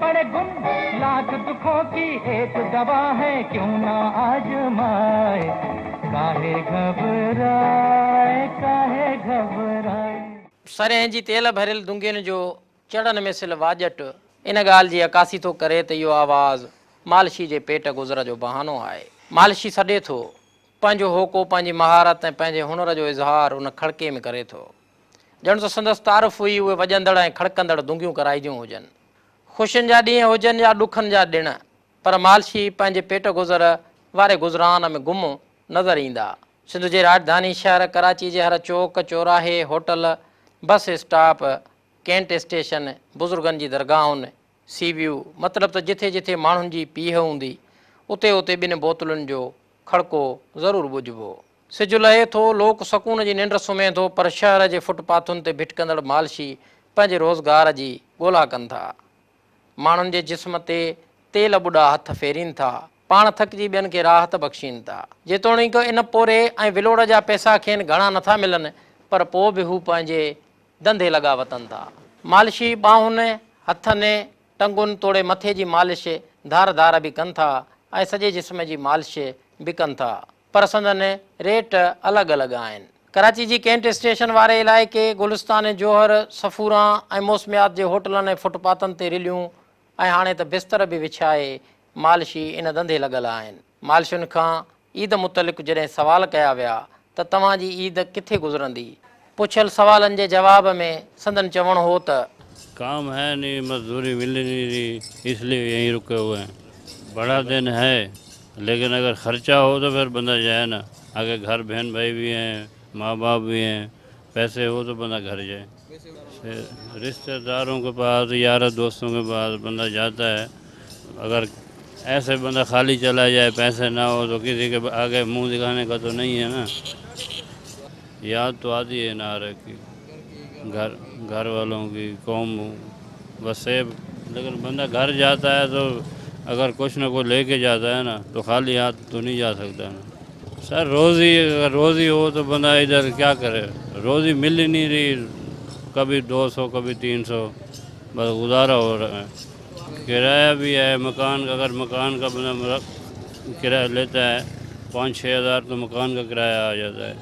पड़े गुम, लाख दुखों की एक दवा है, क्यों ना आजमाए। काहे घबराए, काहे घबराए। सरें जी तेल भरियल दुंगियुनि जो चढ़न में सिल वाजट, इन ॻाल्हि जी अकासी थो करे त इहो आवाज़ मालशी जे पेट गुज़र जो बहानो आहे। मालशी सॾे थो, पंहिंजो होको पंहिंजी महारत ऐं पंहिंजे हुनर जो इज़हार उन खड़के में करे थो, ॼण त संदसि तारीफ़ हुई उहे वॼंदड़ ऐं खड़कंदड़ दुंगियूं कराइजियूं हुजनि। ख़ुशियुनि जा ॾींहं हुजनि या ॾुखनि जा ॾिण, पर मालशी पंहिंजे पेट गुज़र वारे गुज़रान में गुम नज़र ईंदा। सिंध जे राजधानी शहर कराची जे हर चौक चौराहे, hotel, bus stop, cantt station, बुज़ुर्गनि जी दरगाहुनि, सी व्यू, मतिलबु त जिथे जिथे माण्हुनि जी पीह हूंदी उते उते ॿिनि बोतलुनि जो खड़को ज़रूरु ॿुझिबो। सिजु लहे थो, लोक सकून जी निंड सुम्हे थो, पर शहर जे फुटपाथुनि ते भिटकंदड़ मालशी पंहिंजे रोज़गार जी ॻोल्हा कनि था। माण्हुनि जे जिस्म ते तेल ॿुॾा हथ फेरीनि था, पाण थकिजी ॿियनि खे राहत बख़्शीनि था। जेतोणीकि इन पोरे ऐं विलोड़ जा पैसा खेनि घणा नथा मिलनि, पर पोइ बि हू पंहिंजे धंधे लॻा वतनि था। मालशी ॿाहुनि, हथनि, टंगुनि तोड़े मथे जी मालिश धार धार बि कनि था ऐं सॼे जिस्म जी मालिश बि कनि था, पर संदनि रेट अलॻि अलॻि आहिनि। कराची जी कैंट स्टेशन वारे इलाइक़े, गुलिस्तान जोहर, सफ़ूरा ऐं मौसमियात जे होटलनि ऐं फुटपाथनि ते रिलियूं ऐं हाणे त बिस्तर बि विछाए मालशी इन धंधे लॻल आहिनि। मालशुनि खां ईद मुतलिक़ जॾहिं सवाल कया विया त तव्हांजी ईद किथे गुज़रंदी, पुछियल सवालनि जे जवाब में संदन चवणु हो त काम है नहीं, मजदूरी मिल नहीं रही, इसलिए यहीं रुके हुए हैं। बड़ा दिन है, लेकिन अगर ख़र्चा हो तो फिर बंदा जाए ना। आगे घर बहन भाई भी हैं, माँ बाप भी हैं, पैसे हो तो बंदा घर जाए। रिश्तेदारों के पास, यार दोस्तों के पास बंदा जाता है। अगर ऐसे बंदा खाली चला जाए, पैसे ना हो, तो किसी के आगे मुंह दिखाने का तो नहीं है ना। याद तो आती है नारे की, घर वालों की, कौम, बस से। लेकिन बंदा घर जाता है तो अगर कुछ ना कुछ लेके जाता है ना, तो खाली हाथ तो नहीं जा सकता ना सर। अगर रोज़ी हो तो बंदा इधर क्या करे, रोज़ी मिल ही नहीं रही, कभी 200 कभी 300, बस गुजारा हो रहा है। किराया भी है मकान का, अगर मकान का बंदा किराया लेता है 5-6 हज़ार तो मकान का किराया आ जाता है।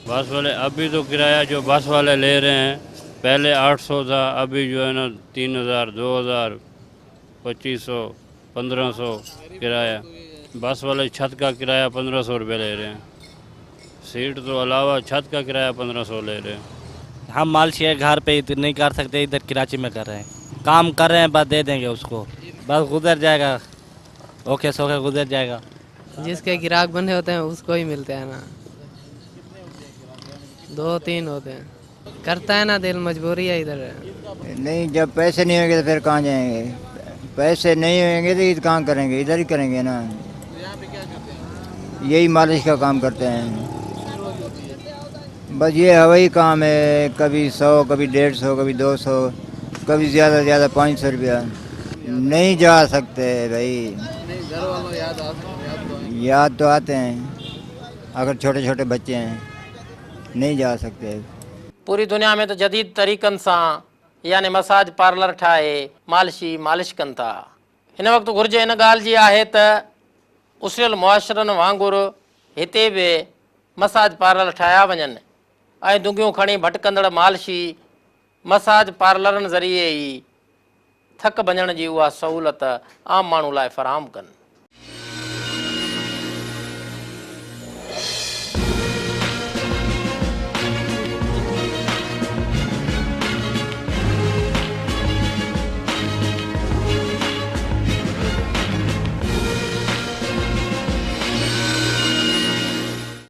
बस वाले अभी तो किराया जो बस वाले ले रहे हैं, पहले 800 था, अभी जो है ना 3000, 2000, 2500, 1500 किराया। बस वाले छत का किराया 1500 रुपये ले रहे हैं, सीट तो अलावा छत का किराया 1500 ले रहे हैं। हम मालशी है घर पे नहीं कर सकते, इधर कराची में कर रहे हैं, काम कर रहे हैं, बस दे देंगे उसको, बस गुजर जाएगा, ओके सोके गुजर जाएगा। जिसके ग्राहक बने होते हैं उसको ही मिलते हैं ना, 2-3 होते हैं, करता है ना दिल, मजबूरी है इधर। नहीं, जब पैसे नहीं होंगे तो फिर कहाँ जाएंगे, पैसे नहीं होंगे तो इधर कहाँ करेंगे, इधर ही करेंगे ना। यही मालिश का काम करते हैं, बस ये हवाई काम है, कभी 100, कभी 150, कभी 200, कभी ज़्यादा से ज़्यादा 500 रुपया। नहीं जा सकते भाई, याद तो आते हैं, अगर छोटे छोटे बच्चे हैं नहीं जा सकते। पूरी दुनिया में तो जदीद तरीक़नि सां यानी मसाज पार्लर ठाहे मालिशी मालिश कनि था। हिन वक़्तु घुर्ज इन ॻाल्हि जी आहे त उसरियल मुआशरनि वांगुरु हिते बि मसाज पार्लर ठाहिया वञनि ऐं दुंगियूं खणी भटकंदड़ मालिशी मसाज पार्लरनि ज़रिए ई थक भञण जी उहा सहूलियत आम माण्हू लाइ फ़राहम कनि।